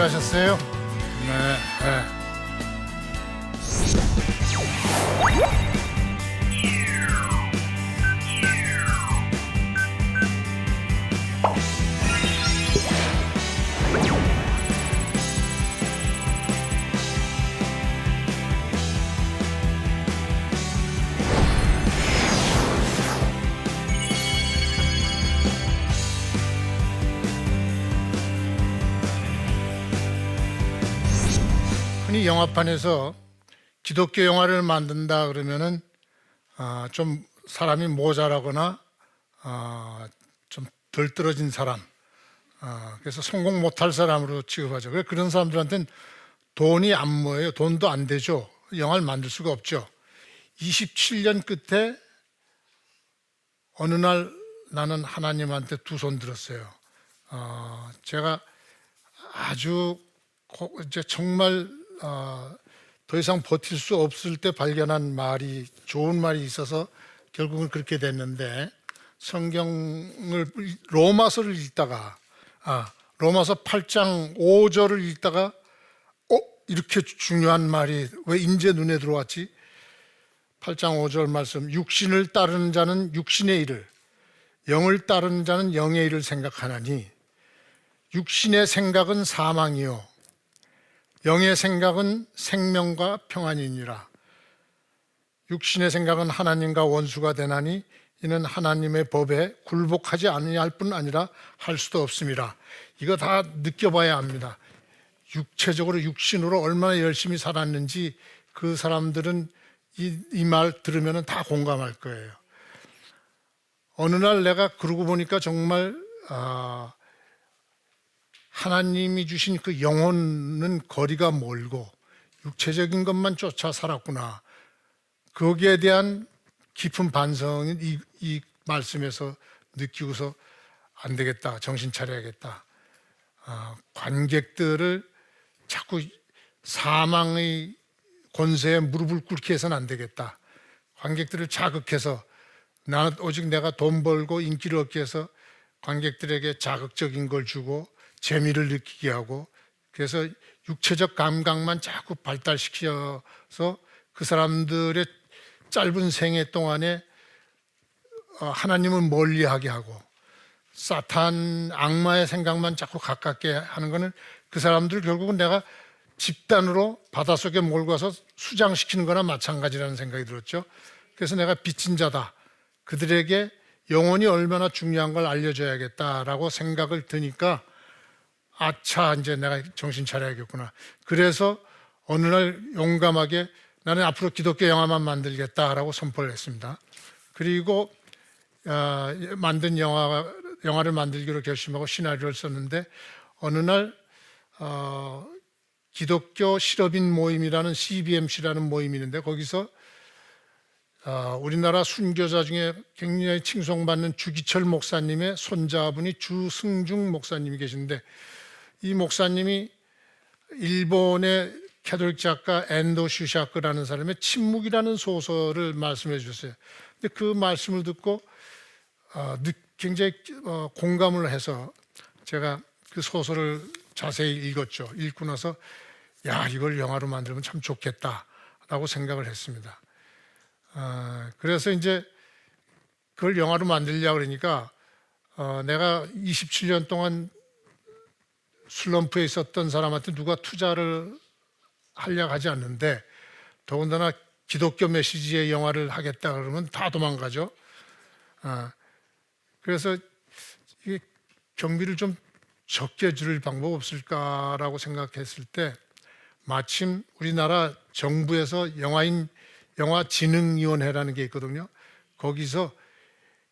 수고하셨어요. 네. 네. 흔히 영화판에서 기독교 영화를 만든다 그러면은 좀 사람이 모자라거나 좀 덜 떨어진 사람, 그래서 성공 못할 사람으로 취급하죠. 그런 사람들한테는 돈이 안 모여요. 돈도 안 되죠. 영화를 만들 수가 없죠. 27년 끝에 어느 날 나는 하나님한테 두 손 들었어요. 제가 아주 이제 정말 더 이상 버틸 수 없을 때 발견한 말이, 좋은 말이 있어서 결국은 그렇게 됐는데, 성경을 로마서를 읽다가 로마서 8장 5절을 읽다가 이렇게 중요한 말이 왜 인제 눈에 들어왔지? 8장 5절 말씀, 육신을 따르는 자는 육신의 일을, 영을 따르는 자는 영의 일을 생각하나니 육신의 생각은 사망이요 영의 생각은 생명과 평안이니라. 육신의 생각은 하나님과 원수가 되나니 이는 하나님의 법에 굴복하지 아니할 뿐 아니라 할 수도 없음이라. 이거 다 느껴봐야 합니다. 육체적으로 육신으로 얼마나 열심히 살았는지 그 사람들은 이 말 들으면 다 공감할 거예요. 어느 날 내가 그러고 보니까 정말 하나님이 주신 그 영혼은 거리가 멀고 육체적인 것만 쫓아 살았구나. 거기에 대한 깊은 반성은 이 말씀에서 느끼고서 안 되겠다, 정신 차려야겠다. 관객들을 자꾸 사망의 권세에 무릎을 꿇게 해서는 안 되겠다. 관객들을 자극해서, 나는 오직 내가 돈 벌고 인기를 얻기 위해서 관객들에게 자극적인 걸 주고 재미를 느끼게 하고, 그래서 육체적 감각만 자꾸 발달시켜서 그 사람들의 짧은 생애 동안에 하나님을 멀리하게 하고 사탄, 악마의 생각만 자꾸 가깝게 하는 것은 그 사람들을 결국은 내가 집단으로 바닷속에 몰고 가서 수장시키는 거나 마찬가지라는 생각이 들었죠. 그래서 내가 빚진 자다, 그들에게 영혼이 얼마나 중요한 걸 알려줘야겠다라고 생각을 드니까 아차, 이제 내가 정신 차려야겠구나. 그래서 어느 날 용감하게 나는 앞으로 기독교 영화만 만들겠다라고 선포를 했습니다. 그리고 만든 영화를 만들기로 결심하고 시나리오를 썼는데, 어느 날 기독교 실업인 모임이라는 CBMC라는 모임이 있는데, 거기서 우리나라 순교자 중에 굉장히 칭송받는 주기철 목사님의 손자분이 주승중 목사님이 계신데, 이 목사님이 일본의 캐톨릭 작가 엔도 슈샤크라는 사람의 침묵이라는 소설을 말씀해 주셨어요. 근데 그 말씀을 듣고 굉장히 공감을 해서 제가 그 소설을 자세히 읽었죠. 읽고 나서 야, 이걸 영화로 만들면 참 좋겠다라고 생각을 했습니다. 그래서 이제 그걸 영화로 만들려고 그러니까 내가 27년 동안 슬럼프에 있었던 사람한테 누가 투자를 하려고 하지 않는데, 더군다나 기독교 메시지의 영화를 하겠다 그러면 다 도망가죠. 그래서 이 경비를 좀 적게 줄일 방법 없을까라고 생각했을 때, 마침 우리나라 정부에서 영화진흥위원회라는 게 있거든요. 거기서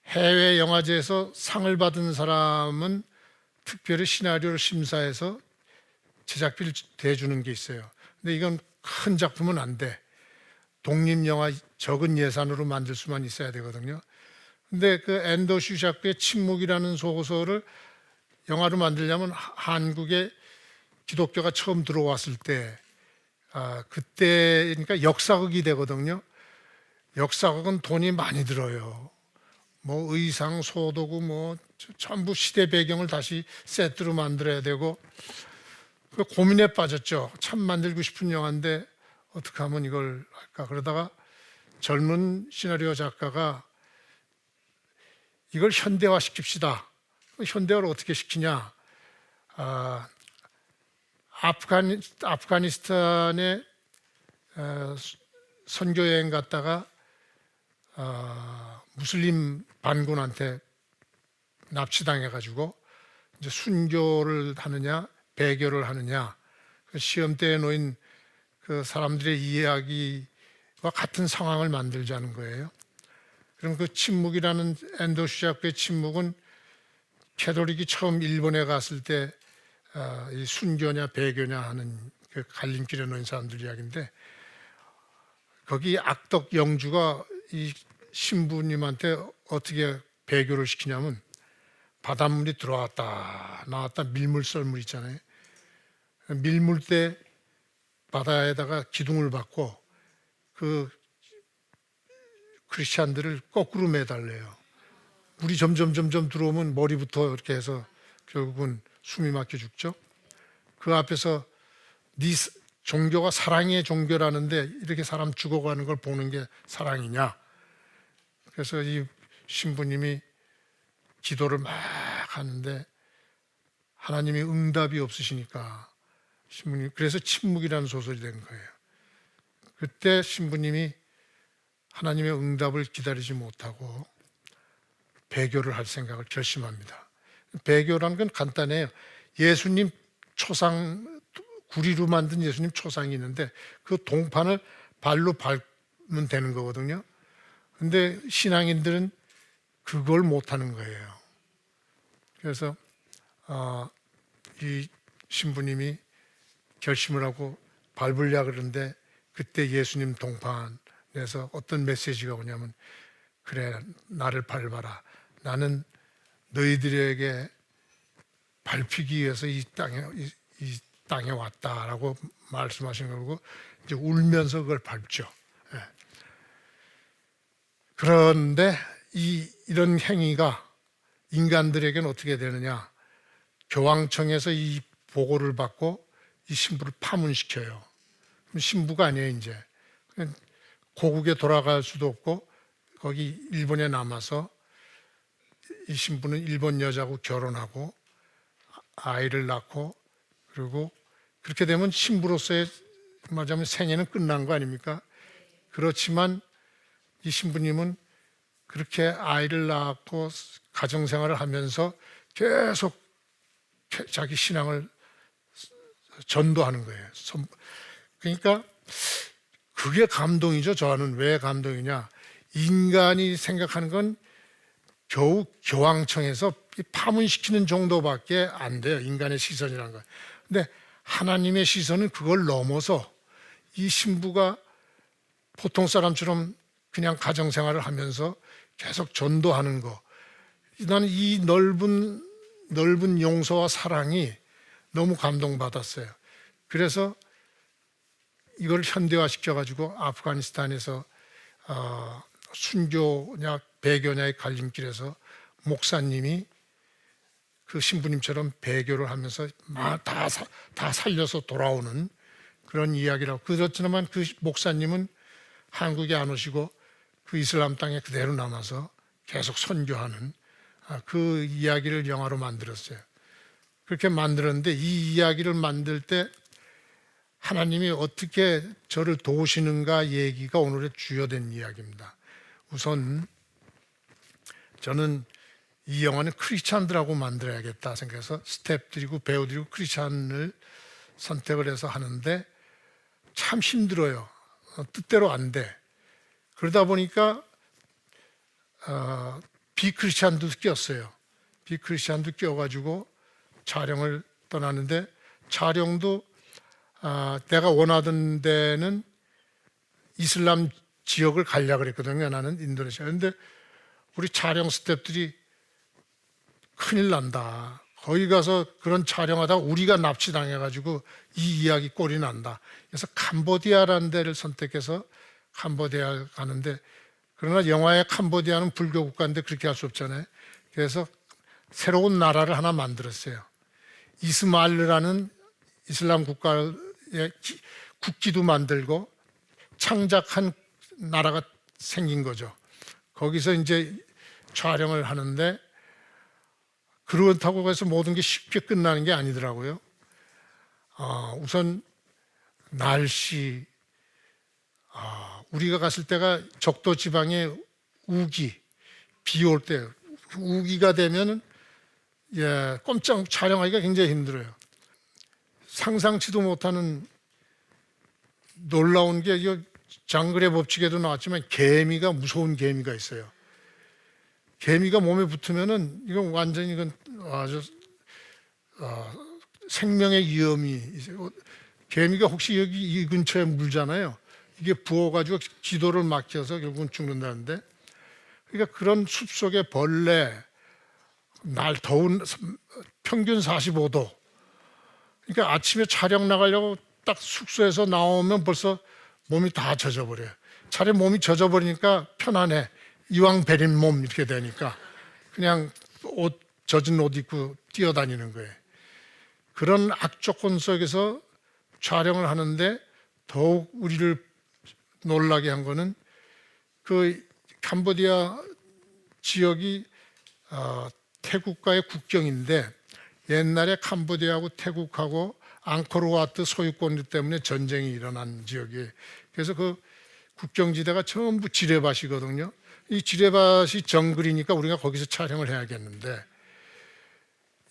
해외 영화제에서 상을 받은 사람은 특별히 시나리오를 심사해서 제작비를 대주는 게 있어요. 근데 이건 큰 작품은 안 돼. 독립영화 적은 예산으로 만들 수만 있어야 되거든요. 근데 그 엔도 슈샤크의 침묵이라는 소설을 영화로 만들려면 한국에 기독교가 처음 들어왔을 때, 그때 그러니까 역사극이 되거든요. 역사극은 돈이 많이 들어요. 뭐 의상, 소도구, 뭐 전부 시대 배경을 다시 세트로 만들어야 되고, 그 고민에 빠졌죠. 참 만들고 싶은 영화인데 어떻게 하면 이걸 할까. 그러다가 젊은 시나리오 작가가 이걸 현대화 시킵시다. 현대화를 어떻게 시키냐. 아프가니스탄에 선교 여행 갔다가 무슬림 반군한테 납치당해가지고 이제 순교를 하느냐 배교를 하느냐 시험대에 놓인 그 사람들의 이야기와 같은 상황을 만들자는 거예요. 그럼 그 침묵이라는 앤더슈 작가의 침묵은 캐톨릭이 처음 일본에 갔을 때 이 순교냐 배교냐 하는 그 갈림길에 놓인 사람들 이야기인데 거기 악덕 영주가 이 신부님한테 어떻게 배교를 시키냐면 바닷물이 들어왔다 나왔다 밀물 썰물 있잖아요. 밀물 때 바다에다가 기둥을 박고 그 크리스찬들을 거꾸로 매달래요. 물이 점점 들어오면 머리부터 이렇게 해서 결국은 숨이 막혀 죽죠. 그 앞에서 네 종교가 사랑의 종교라는데 이렇게 사람 죽어가는 걸 보는 게 사랑이냐. 그래서 이 신부님이 기도를 막 하는데 하나님이 응답이 없으시니까 신부님 그래서 침묵이라는 소설이 된 거예요. 그때 신부님이 하나님의 응답을 기다리지 못하고 배교를 할 생각을 결심합니다. 배교라는 건 간단해요. 예수님 초상 구리로 만든 예수님 초상이 있는데 그 동판을 발로 밟으면 되는 거거든요. 근데 신앙인들은 그걸 못하는 거예요. 그래서 이 신부님이 결심을 하고 밟으려고 그러는데 그때 예수님 동판에서 어떤 메시지가 오냐면 그래 나를 밟아라. 나는 너희들에게 밟히기 위해서 이 땅에 왔다라고 말씀하신 거고 이제 울면서 그걸 밟죠. 예. 그런데 이런 행위가 인간들에게는 어떻게 되느냐? 교황청에서 이 보고를 받고 이 신부를 파문시켜요. 그럼 신부가 아니에요 이제. 고국에 돌아갈 수도 없고 거기 일본에 남아서 이 신부는 일본 여자하고 결혼하고 아이를 낳고 그리고 그렇게 되면 신부로서의 말하자면 생애는 끝난 거 아닙니까? 그렇지만 이 신부님은 그렇게 아이를 낳고 가정생활을 하면서 계속 자기 신앙을 전도하는 거예요. 그러니까 그게 감동이죠. 저는 왜 감동이냐? 인간이 생각하는 건 겨우 교황청에서 파문시키는 정도밖에 안 돼요. 인간의 시선이라는 건. 근데 하나님의 시선은 그걸 넘어서 이 신부가 보통 사람처럼 그냥 가정생활을 하면서 계속 전도하는 거. 나는 이 넓은 용서와 사랑이 너무 감동받았어요. 그래서 이걸 현대화시켜가지고 아프가니스탄에서 순교냐 배교냐의 갈림길에서 목사님이 그 신부님처럼 배교를 하면서 다 살려서 돌아오는 그런 이야기라고. 그렇지만 그 목사님은 한국에 안 오시고 그 이슬람 땅에 그대로 남아서 계속 선교하는 그 이야기를 영화로 만들었어요. 그렇게 만들었는데 이 이야기를 만들 때 하나님이 어떻게 저를 도우시는가 얘기가 오늘의 주요된 이야기입니다. 우선 저는 이 영화는 크리스찬들하고 만들어야겠다 생각해서 스태프들이고 배우들이고 크리스찬을 선택을 해서 하는데 참 힘들어요. 뜻대로 안 돼. 그러다 보니까 비크리스찬도 꼈어요. 비크리스찬도 껴가지고 촬영을 떠나는데 촬영도 내가 원하던 데는 이슬람 지역을 가려고 그랬거든요. 나는 인도네시아. 그런데 우리 촬영 스태프들이 큰일 난다. 거기 가서 그런 촬영하다가 우리가 납치당해가지고 이 이야기 꼴이 난다. 그래서 캄보디아라는 데를 선택해서 캄보디아 가는데 그러나 영화의 캄보디아는 불교 국가인데 그렇게 할 수 없잖아요. 그래서 새로운 나라를 하나 만들었어요. 이스마일이라는 이슬람 국가의 국기도 만들고 창작한 나라가 생긴 거죠. 거기서 이제 촬영을 하는데 그렇다고 해서 모든 게 쉽게 끝나는 게 아니더라고요. 우선 날씨, 우리가 갔을 때가 적도 지방에 우기, 비 올 때 우기가 되면은 꼼짝 촬영하기가 굉장히 힘들어요. 상상치도 못하는 놀라운 게 장글의 법칙에도 나왔지만 개미가 무서운 개미가 있어요. 개미가 몸에 붙으면은 이건 완전히 이건 아주 생명의 위험이 있어요. 개미가 혹시 여기 이 근처에 물잖아요. 이게 부어가지고 기도를 막혀서 결국은 죽는다는데, 그러니까 그런 숲속의 벌레, 날 더운 평균 45도. 그러니까 아침에 촬영 나가려고 딱 숙소에서 나오면 벌써 몸이 다 젖어버려요. 차라리 몸이 젖어버리니까 편안해. 이왕 베린 몸 이렇게 되니까 그냥 젖은 옷 입고 뛰어다니는 거예요. 그런 악조건 속에서 촬영을 하는데 더욱 우리를 놀라게 한 거는 그 캄보디아 지역이 태국과의 국경인데 옛날에 캄보디아하고 태국하고 앙코르와트 소유권 때문에 전쟁이 일어난 지역이에요. 그래서 그 국경지대가 전부 지뢰밭이거든요. 이 지뢰밭이 정글이니까 우리가 거기서 촬영을 해야겠는데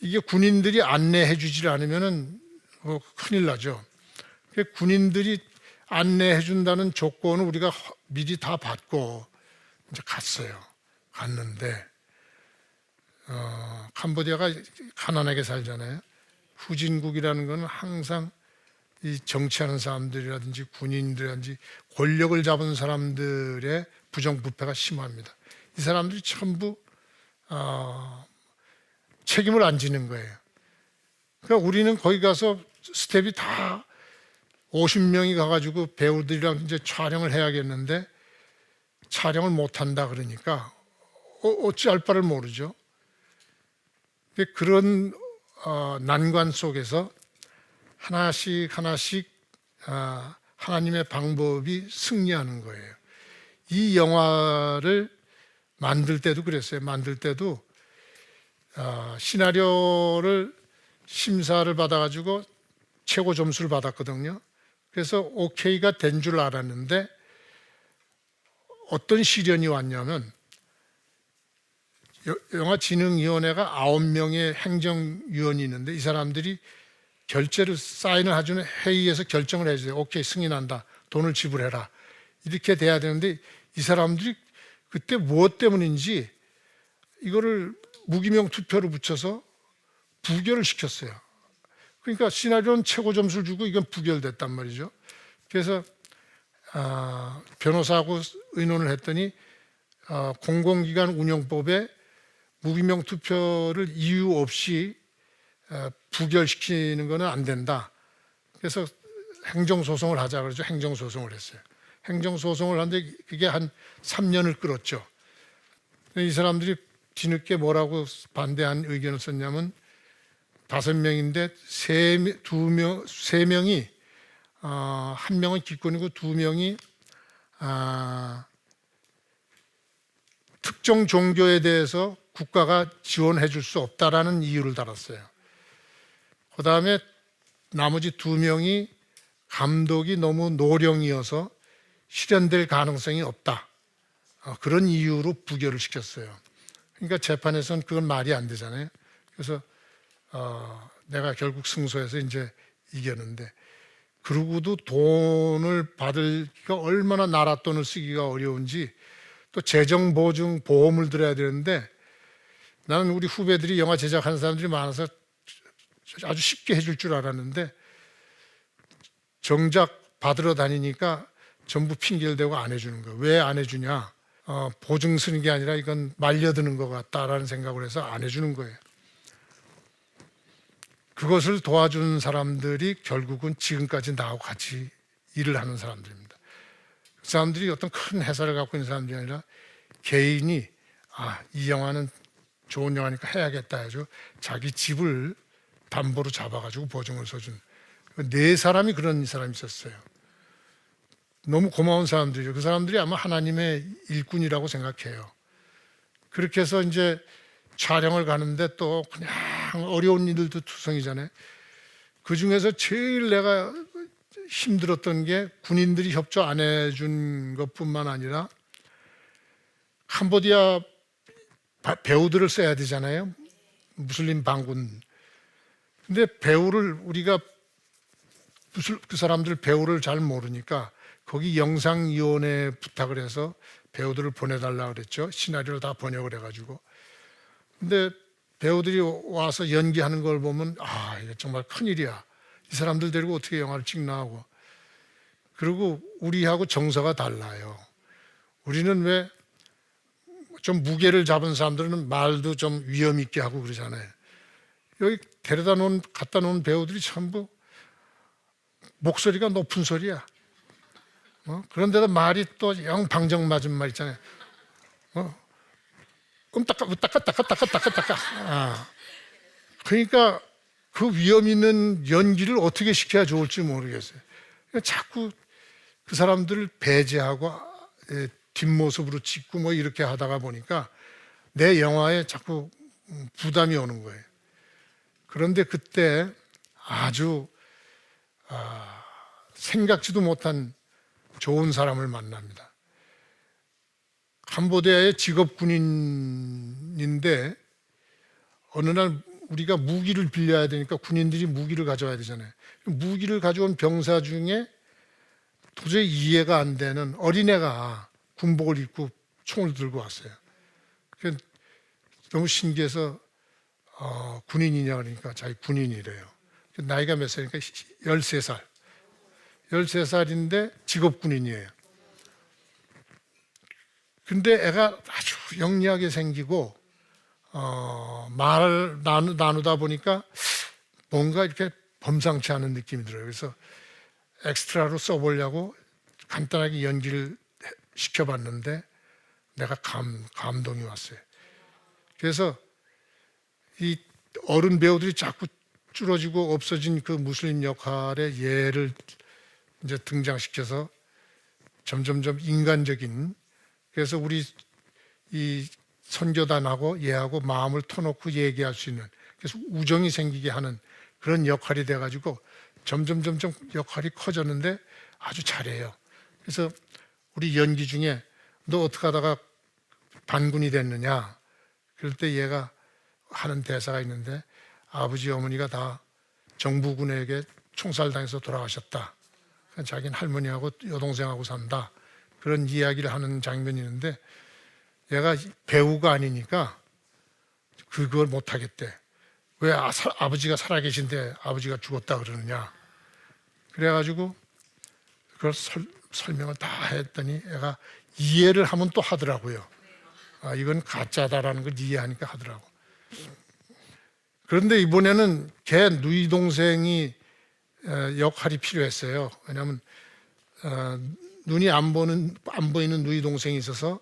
이게 군인들이 안내해 주질 않으면은 큰일 나죠. 군인들이 안내해 준다는 조건을 우리가 미리 다 받고 이제 갔어요. 갔는데 캄보디아가 가난하게 살잖아요. 후진국이라는 것은 항상 이 정치하는 사람들이라든지 군인들이라든지 권력을 잡은 사람들의 부정부패가 심합니다. 이 사람들이 전부 책임을 안 지는 거예요. 그러니까 우리는 거기 가서 스텝이 다 50명이 가가지고 배우들이랑 이제 촬영을 해야겠는데 촬영을 못한다 그러니까 어찌할 바를 모르죠. 그런 난관 속에서 하나씩 하나님의 방법이 승리하는 거예요. 이 영화를 만들 때도 그랬어요. 만들 때도 시나리오를 심사를 받아가지고 최고 점수를 받았거든요. 그래서 오케이가 된 줄 알았는데 어떤 시련이 왔냐면 영화진흥위원회가 9명의 행정위원이 있는데 이 사람들이 결재를 사인을 해주는 회의에서 결정을 해주세요. 오케이, 승인한다. 돈을 지불해라. 이렇게 돼야 되는데 이 사람들이 그때 무엇 때문인지 이거를 무기명 투표로 붙여서 부결을 시켰어요. 그러니까 시나리오는 최고 점수를 주고 이건 부결됐단 말이죠. 그래서 변호사하고 의논을 했더니 공공기관 운영법에 무기명 투표를 이유 없이 부결시키는 것은 안 된다. 그래서 행정소송을 하자 그러죠. 행정소송을 했어요. 행정소송을 하는데 그게 한 3년을 끌었죠. 이 사람들이 뒤늦게 뭐라고 반대한 의견을 썼냐면 5명인데 3명이 한 명은 기권이고 2명이 특정 종교에 대해서 국가가 지원해 줄 수 없다라는 이유를 달았어요. 그 다음에 나머지 2명이 감독이 너무 노령이어서 실현될 가능성이 없다. 그런 이유로 부결을 시켰어요. 그러니까 재판에서는 그건 말이 안 되잖아요. 그래서 내가 결국 승소해서 이제 이겼는데 그러고도 돈을 받을기가 얼마나 나라 돈을 쓰기가 어려운지 또 재정 보증 보험을 들어야 되는데 나는 우리 후배들이 영화 제작하는 사람들이 많아서 아주 쉽게 해줄 줄 알았는데 정작 받으러 다니니까 전부 핑계를 대고 안 해주는 거예요. 왜 안 해주냐? 보증 쓰는 게 아니라 이건 말려드는 것 같다라는 생각을 해서 안 해주는 거예요. 그것을 도와주는 사람들이 결국은 지금까지 나하고 같이 일을 하는 사람들입니다. 그 사람들이 어떤 큰 회사를 갖고 있는 사람들이 아니라 개인이 이 영화는 좋은 영화니까 해야겠다 해서 자기 집을 담보로 잡아가지고 보증을 서준 네 사람이 그런 사람이 있었어요. 너무 고마운 사람들이죠. 그 사람들이 아마 하나님의 일꾼이라고 생각해요. 그렇게 해서 이제 촬영을 가는데 또 그냥 어려운 일들도 투성이잖아요. 그 중에서 제일 내가 힘들었던 게 군인들이 협조 안 해준 것뿐만 아니라 캄보디아 배우들을 써야 되잖아요. 무슬림 반군. 근데 배우를 우리가 그 사람들 배우를 잘 모르니까 거기 영상위원회에 부탁을 해서 배우들을 보내달라고 그랬죠. 시나리오를 다 번역을 해가지고. 근데 배우들이 와서 연기하는 걸 보면 이게 정말 큰일이야. 이 사람들 데리고 어떻게 영화를 찍나 하고. 그리고 우리하고 정서가 달라요. 우리는 왜 좀 무게를 잡은 사람들은 말도 좀 위험 있게 하고 그러잖아요. 여기 갖다 놓은 배우들이 전부 목소리가 높은 소리야. 그런데도 말이 또 영 방정 맞은 말 있잖아요. 따까. 그러니까 그 위험 있는 연기를 어떻게 시켜야 좋을지 모르겠어요. 자꾸 그 사람들을 배제하고 뒷모습으로 찍고 뭐 이렇게 하다가 보니까 내 영화에 자꾸 부담이 오는 거예요. 그런데 그때 아주 생각지도 못한 좋은 사람을 만납니다. 캄보디아의 직업 군인인데 어느 날 우리가 무기를 빌려야 되니까 군인들이 무기를 가져와야 되잖아요. 무기를 가져온 병사 중에 도저히 이해가 안 되는 어린애가 군복을 입고 총을 들고 왔어요. 너무 신기해서 군인이냐 그러니까 자기 군인이래요. 나이가 몇 살이니까 13살. 13살인데 직업 군인이에요. 근데 애가 아주 영리하게 생기고 말을 나누다 보니까 뭔가 이렇게 범상치 않은 느낌이 들어요. 그래서 엑스트라로 써보려고 간단하게 연기를 시켜봤는데 내가 감동이 왔어요. 그래서 이 어른 배우들이 자꾸 줄어지고 없어진 그 무슬림 역할의 예를 이제 등장시켜서 점점점 인간적인, 그래서 우리 이 선교단하고 얘하고 마음을 터놓고 얘기할 수 있는, 그래서 우정이 생기게 하는 그런 역할이 돼가지고 점점 역할이 커졌는데 아주 잘해요. 그래서 우리 연기 중에 너 어떻게 하다가 반군이 됐느냐 그럴 때 얘가 하는 대사가 있는데, 아버지 어머니가 다 정부군에게 총살당해서 돌아가셨다. 자기는 할머니하고 여동생하고 산다. 그런 이야기를 하는 장면이 있는데 얘가 배우가 아니니까 그걸 못하겠대. 왜 아버지가 살아계신데 아버지가 죽었다 그러느냐. 그래가지고 그걸 설명을 다 했더니 애가 이해를 하면 또 하더라고요. 이건 가짜다라는 걸 이해하니까 하더라고. 그런데 이번에는 걔 누이 동생이 역할이 필요했어요. 왜냐하면 눈이 안 보이는 누이 동생이 있어서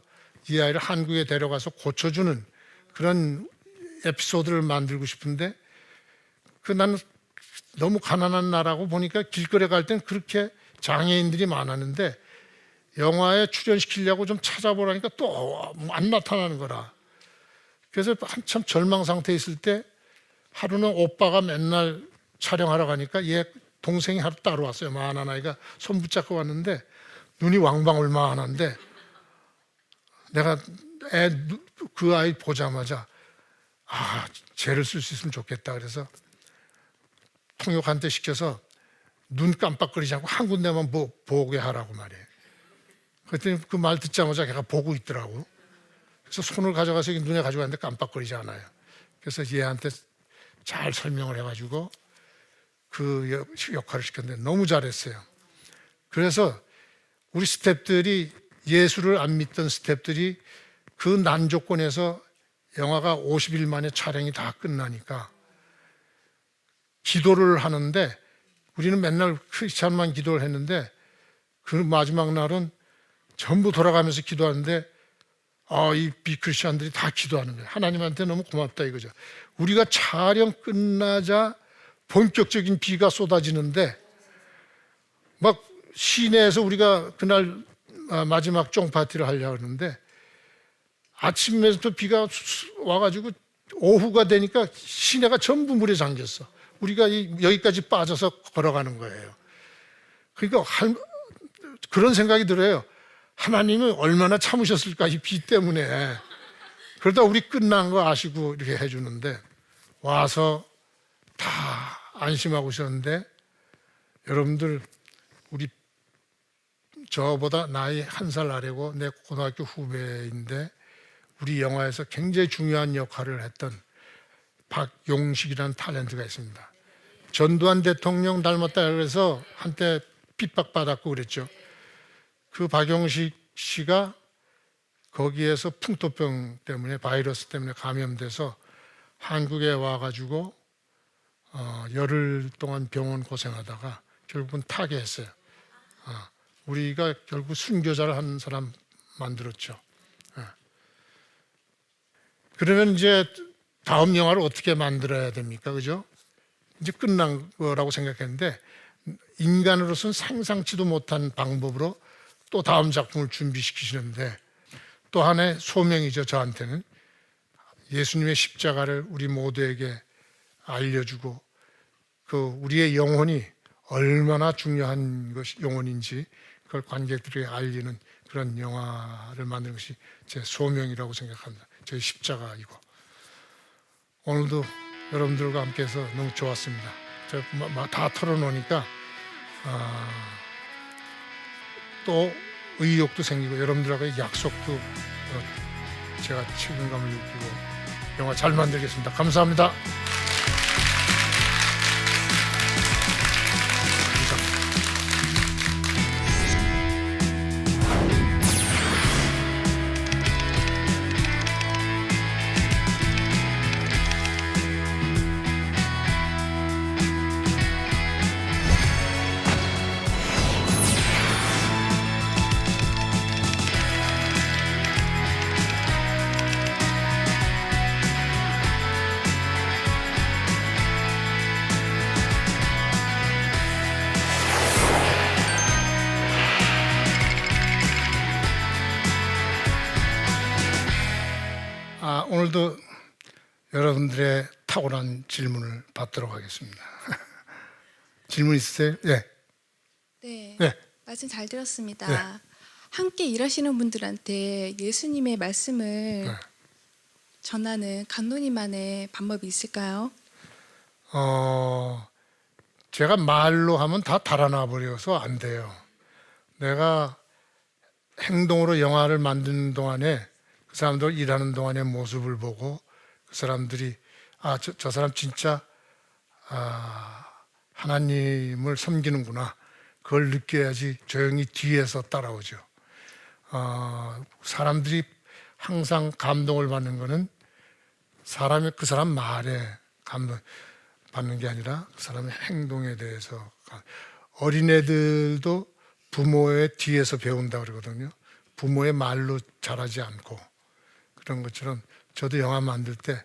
이 아이를 한국에 데려가서 고쳐주는 그런 에피소드를 만들고 싶은데, 나는 너무 가난한 나라고 보니까 길거리 갈 땐 그렇게 장애인들이 많았는데 영화에 출연시키려고 좀 찾아보라니까 또 안 나타나는 거라. 그래서 한참 절망 상태에 있을 때 하루는 오빠가 맨날 촬영하러 가니까 얘 동생이 하루 따로 왔어요. 만한 아이가 손 붙잡고 왔는데 눈이 왕방울만한데 내가 그 아이 보자마자 쟤를 쓸 수 있으면 좋겠다. 그래서 통역 한 대 시켜서 눈 깜빡거리지 않고 한 군데만 보게 하라고 말이에요. 그랬더니 그 말 듣자마자 걔가 보고 있더라고. 그래서 손을 가져가서 눈에 가져갔는데 깜빡거리지 않아요. 그래서 얘한테 잘 설명을 해가지고 그 역할을 시켰는데 너무 잘했어요. 그래서 우리 스태프들이, 예술을 안 믿던 스태프들이 그 난 조건에서 영화가 50일 만에 촬영이 다 끝나니까 기도를 하는데, 우리는 맨날 크리스찬만 기도를 했는데 그 마지막 날은 전부 돌아가면서 기도하는데 이 비크리스찬들이 다 기도하는 거예요. 하나님한테 너무 고맙다 이거죠. 우리가 촬영 끝나자 본격적인 비가 쏟아지는데 막 시내에서 우리가 그날 마지막 쫑 파티를 하려고 하는데 아침에부터 비가 와가지고 오후가 되니까 시내가 전부 물에 잠겼어. 우리가 여기까지 빠져서 걸어가는 거예요. 그러니까 그런 생각이 들어요. 하나님은 얼마나 참으셨을까, 이 비 때문에. 그러다 우리 끝난 거 아시고 이렇게 해주는데 와서 다 안심하고 있었는데, 여러분들, 우리 저보다 나이 1살 아래고 내 고등학교 후배인데 우리 영화에서 굉장히 중요한 역할을 했던 박용식이라는 탤런트가 있습니다. 전두환 대통령 닮았다 그래서 한때 핍박받았고 그랬죠. 그 박용식 씨가 거기에서 풍토병 때문에, 바이러스 때문에 감염돼서 한국에 와가지고 열흘 동안 병원 고생하다가 결국은 타계했어요. 우리가 결국 순교자를 한 사람 만들었죠. 그러면 이제 다음 영화를 어떻게 만들어야 됩니까? 그죠? 이제 끝난 거라고 생각했는데 인간으로서는 상상치도 못한 방법으로 또 다음 작품을 준비시키시는데, 또 하나의 소명이죠. 저한테는 예수님의 십자가를 우리 모두에게 알려주고 그 우리의 영혼이 얼마나 중요한 것이 영혼인지 그걸 관객들에게 알리는 그런 영화를 만드는 것이 제 소명이라고 생각합니다. 제 십자가이고. 오늘도 여러분들과 함께해서 너무 좋았습니다. 제가 다 털어놓으니까 또 의욕도 생기고 여러분들하고의 약속도 제가 책임감을 느끼고 영화 잘 만들겠습니다. 감사합니다. 오늘도 여러분들의 탁월한 질문을 받도록 하겠습니다. 질문 있으세요? 네. 네. 말씀 잘 들었습니다. 네. 함께 일하시는 분들한테 예수님의 말씀을 전하는 감독님만의 방법이 있을까요? 제가 말로 하면 다 달아나 버려서 안 돼요. 내가 행동으로 영화를 만드는 동안에 그 사람들 일하는 동안의 모습을 보고 그 사람들이 저 사람 진짜 하나님을 섬기는구나, 그걸 느껴야지 조용히 뒤에서 따라오죠. 사람들이 항상 감동을 받는 거는 그 사람 말에 감동 받는 게 아니라 그 사람의 행동에 대해서. 어린애들도 부모의 뒤에서 배운다 그러거든요. 부모의 말로 자라지 않고. 그런 것처럼 저도 영화 만들 때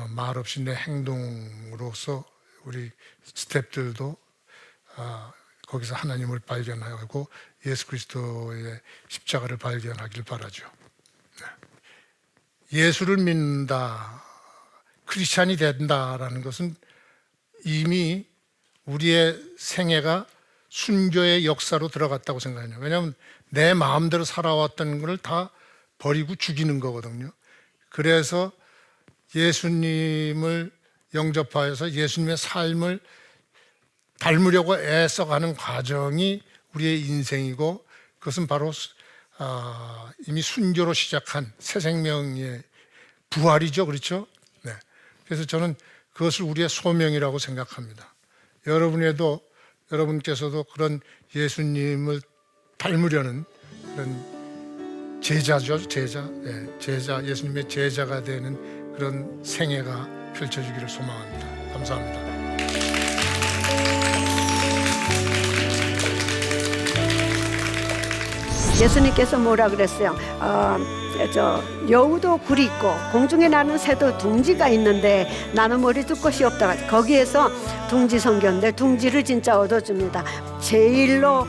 말 없이 내 행동으로서 우리 스태프들도 거기서 하나님을 발견하고 예수 그리스도의 십자가를 발견하길 바라죠. 예수를 믿는다, 크리스찬이 된다라는 것은 이미 우리의 생애가 순교의 역사로 들어갔다고 생각해요. 왜냐하면 내 마음대로 살아왔던 것을 다 버리고 죽이는 거거든요. 그래서 예수님을 영접하여서 예수님의 삶을 닮으려고 애써가는 과정이 우리의 인생이고, 그것은 바로 이미 순교로 시작한 새 생명의 부활이죠. 그렇죠? 네. 그래서 저는 그것을 우리의 소명이라고 생각합니다. 여러분께서도 그런 예수님을 닮으려는 그런 제자죠, 제자. 네, 예수님의 제자가 되는 그런 생애가 펼쳐지기를 소망합니다. 감사합니다. 예수님께서 뭐라 그랬어요? 여우도 굴이 있고 공중에 나는 새도 둥지가 있는데 나는 머리 둘 곳이 없다. 거기에서 둥지 성경인데 둥지를 진짜 얻어줍니다. 제일로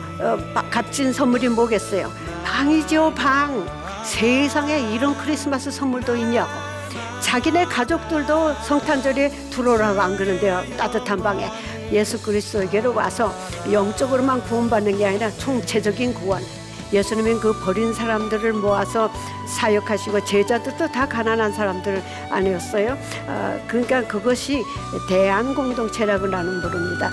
값진 선물이 뭐겠어요? 방이죠, 방. 세상에 이런 크리스마스 선물도 있냐고. 자기네 가족들도 성탄절에 들어오라고 안 그러는데요. 따뜻한 방에 예수 그리스도에게로 와서 영적으로만 구원받는 게 아니라 총체적인 구원. 예수님은 그 버린 사람들을 모아서 사역하시고 제자들도 다 가난한 사람들 아니었어요. 그러니까 그것이 대한 공동체라고 나는 부릅니다.